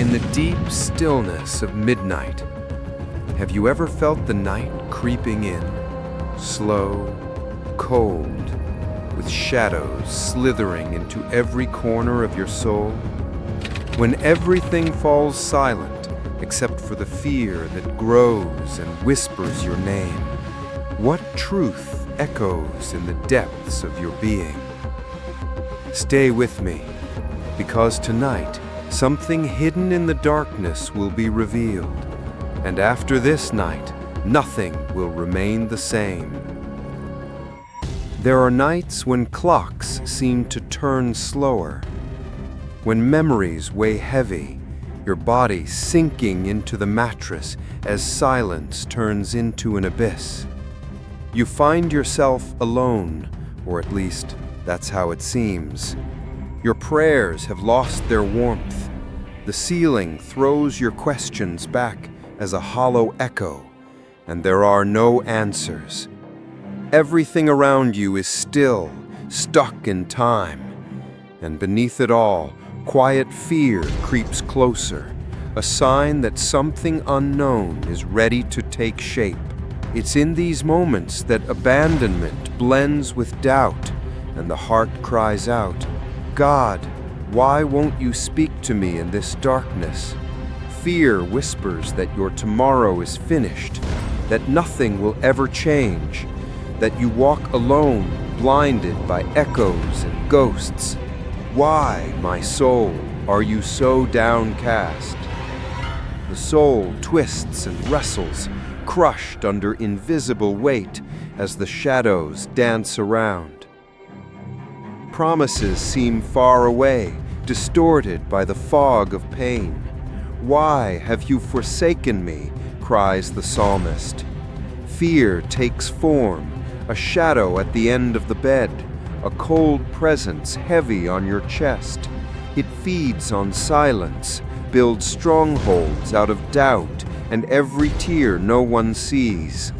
In the deep stillness of midnight, have you ever felt the night creeping in, slow, cold, with shadows slithering into every corner of your soul? When everything falls silent except for the fear that grows and whispers your name, what truth echoes in the depths of your being? Stay with me, because tonight, something hidden in the darkness will be revealed, and after this night, nothing will remain the same. There are nights when clocks seem to turn slower, when memories weigh heavy, your body sinking into the mattress as silence turns into an abyss. You find yourself alone, or at least that's how it seems. Your prayers have lost their warmth. The ceiling throws your questions back as a hollow echo, and there are no answers. Everything around you is still, stuck in time, and beneath it all, quiet fear creeps closer, a sign that something unknown is ready to take shape. It's in these moments that abandonment blends with doubt, and the heart cries out, "God, why won't you speak to me in this darkness?" Fear whispers that your tomorrow is finished, that nothing will ever change, that you walk alone, blinded by echoes and ghosts. Why, my soul, are you so downcast? The soul twists and wrestles, crushed under invisible weight as the shadows dance around. Promises seem far away, distorted by the fog of pain. "Why have you forsaken me?" cries the psalmist. Fear takes form, a shadow at the end of the bed, a cold presence heavy on your chest. It feeds on silence, builds strongholds out of doubt, and every tear no one sees.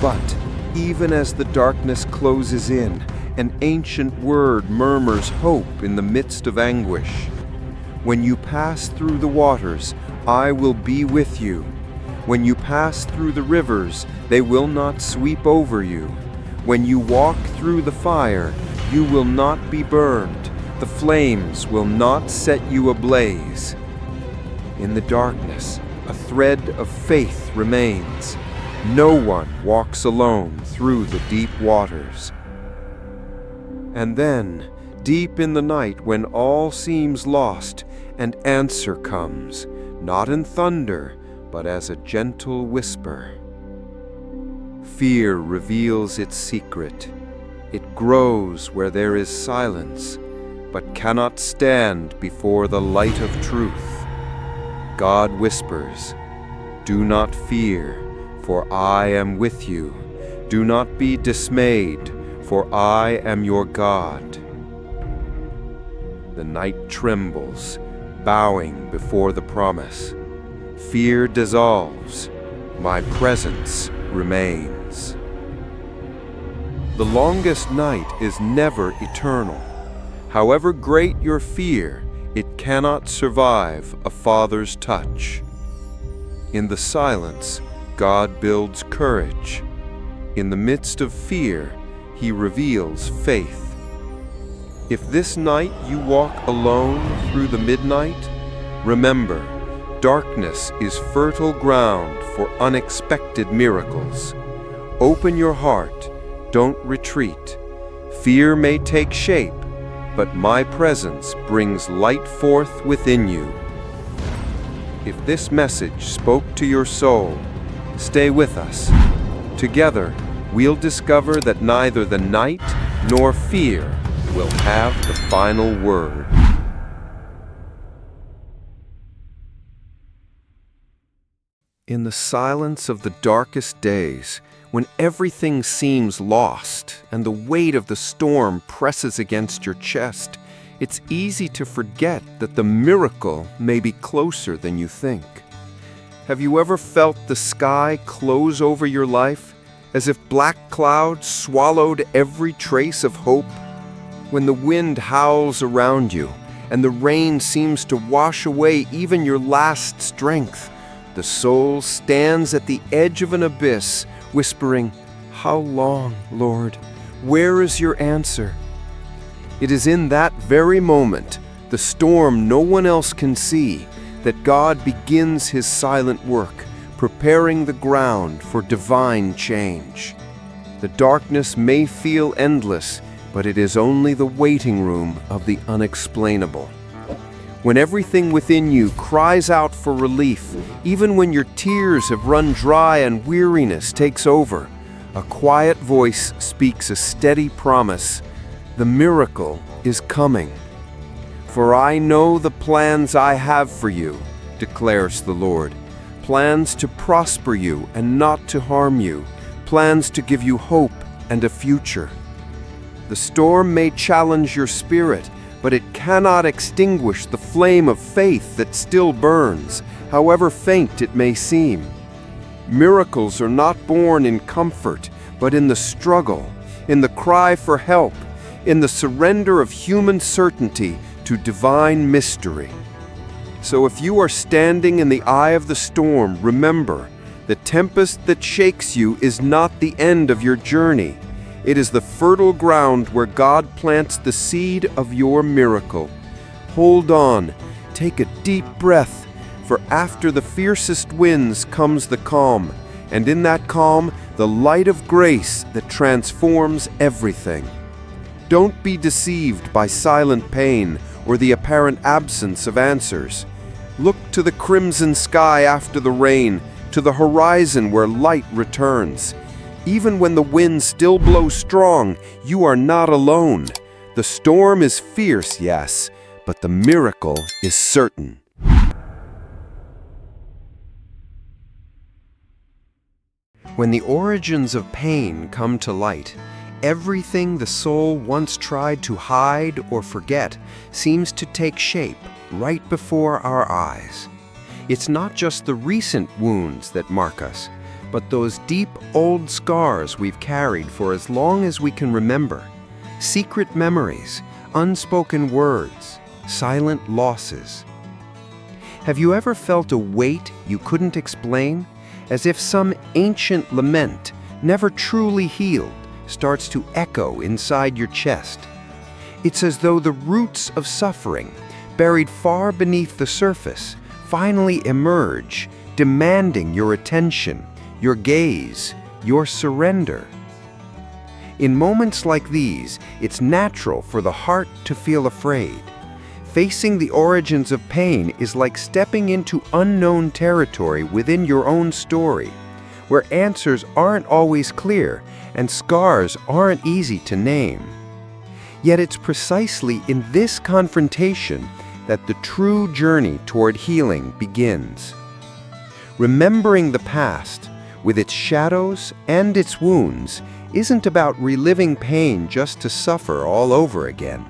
But even as the darkness closes in, an ancient word murmurs hope in the midst of anguish. When you pass through the waters, I will be with you. When you pass through the rivers, they will not sweep over you. When you walk through the fire, you will not be burned. The flames will not set you ablaze. In the darkness, a thread of faith remains. No one walks alone through the deep waters. And then, deep in the night when all seems lost, an answer comes, not in thunder, but as a gentle whisper. Fear reveals its secret. It grows where there is silence, but cannot stand before the light of truth. God whispers, "Do not fear, for I am with you. Do not be dismayed, for I am your God." The night trembles, bowing before the promise. Fear dissolves, my presence remains. The longest night is never eternal. However great your fear, it cannot survive a father's touch. In the silence, God builds courage. In the midst of fear, He reveals faith. If this night you walk alone through the midnight, remember, darkness is fertile ground for unexpected miracles. Open your heart, don't retreat. Fear may take shape, but my presence brings light forth within you. If this message spoke to your soul, stay with us. Together, we'll discover that neither the night nor fear will have the final word. In the silence of the darkest days, when everything seems lost and the weight of the storm presses against your chest, it's easy to forget that the miracle may be closer than you think. Have you ever felt the sky close over your life, as if black clouds swallowed every trace of hope? When the wind howls around you, and the rain seems to wash away even your last strength. The soul stands at the edge of an abyss, whispering, "How long, Lord? Where is your answer?" It is in that very moment, the storm no one else can see, that God begins his silent work, preparing the ground for divine change. The darkness may feel endless, but it is only the waiting room of the unexplainable. When everything within you cries out for relief, even when your tears have run dry and weariness takes over, a quiet voice speaks a steady promise: the miracle is coming. "For I know the plans I have for you," declares the Lord, "plans to prosper you and not to harm you, plans to give you hope and a future." The storm may challenge your spirit, but it cannot extinguish the flame of faith that still burns, however faint it may seem. Miracles are not born in comfort, but in the struggle, in the cry for help, in the surrender of human certainty to divine mystery. So if you are standing in the eye of the storm, remember, the tempest that shakes you is not the end of your journey. It is the fertile ground where God plants the seed of your miracle. Hold on, take a deep breath, for after the fiercest winds comes the calm, and in that calm, the light of grace that transforms everything. Don't be deceived by silent pain or the apparent absence of answers. Look to the crimson sky after the rain, to the horizon where light returns. Even when the wind still blows strong, you are not alone. The storm is fierce, yes, but the miracle is certain. When the origins of pain come to light, everything the soul once tried to hide or forget seems to take shape right before our eyes. It's not just the recent wounds that mark us, but those deep old scars we've carried for as long as we can remember. Secret memories, unspoken words, silent losses. Have you ever felt a weight you couldn't explain, as if some ancient lament, never truly healed, starts to echo inside your chest? It's as though the roots of suffering, buried far beneath the surface, finally emerge, demanding your attention, your gaze, your surrender. In moments like these, it's natural for the heart to feel afraid. Facing the origins of pain is like stepping into unknown territory within your own story, where answers aren't always clear and scars aren't easy to name. Yet it's precisely in this confrontation that the true journey toward healing begins. Remembering the past, with its shadows and its wounds, isn't about reliving pain just to suffer all over again.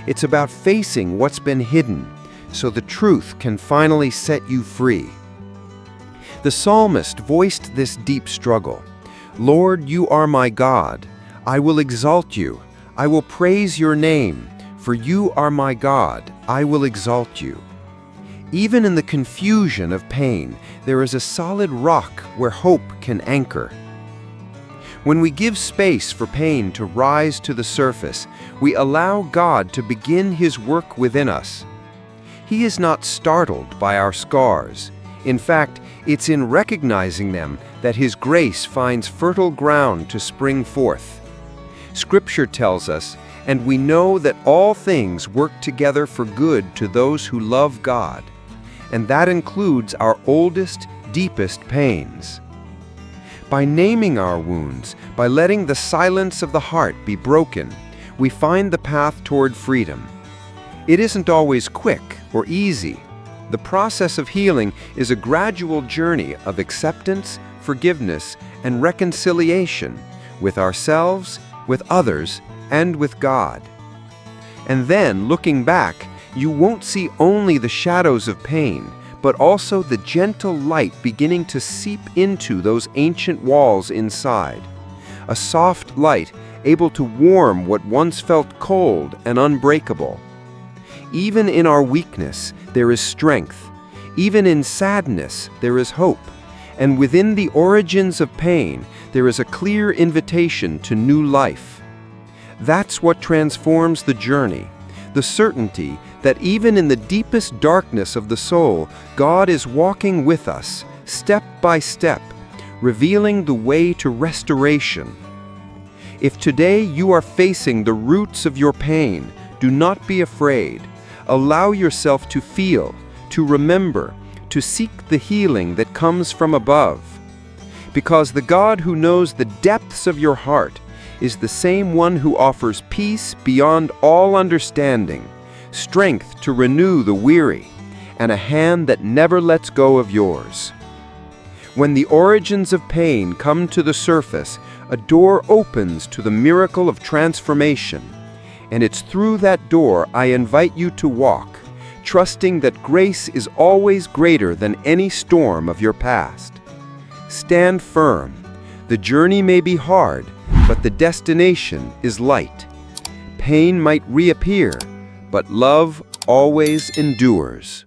It's about facing what's been hidden, so the truth can finally set you free. The psalmist voiced this deep struggle. "Lord, you are my God. I will exalt you. I will praise your name. For you are my God. I will exalt you." Even in the confusion of pain, there is a solid rock where hope can anchor. When we give space for pain to rise to the surface, we allow God to begin His work within us. He is not startled by our scars. In fact, it's in recognizing them that His grace finds fertile ground to spring forth. Scripture tells us, "And we know that all things work together for good to those who love God." And that includes our oldest, deepest pains. By naming our wounds, by letting the silence of the heart be broken, we find the path toward freedom. It isn't always quick or easy. The process of healing is a gradual journey of acceptance, forgiveness, and reconciliation with ourselves, with others, and with God. And then, looking back, you won't see only the shadows of pain, but also the gentle light beginning to seep into those ancient walls inside. A soft light able to warm what once felt cold and unbreakable. Even in our weakness, there is strength. Even in sadness, there is hope. And within the origins of pain, there is a clear invitation to new life. That's what transforms the journey, the certainty that even in the deepest darkness of the soul, God is walking with us, step by step, revealing the way to restoration. If today you are facing the roots of your pain, do not be afraid. Allow yourself to feel, to remember, to seek the healing that comes from above. Because the God who knows the depths of your heart is the same one who offers peace beyond all understanding, strength to renew the weary, and a hand that never lets go of yours. When the origins of pain come to the surface, a door opens to the miracle of transformation. And it's through that door I invite you to walk, trusting that grace is always greater than any storm of your past. Stand firm. The journey may be hard, but the destination is light. Pain might reappear, but love always endures.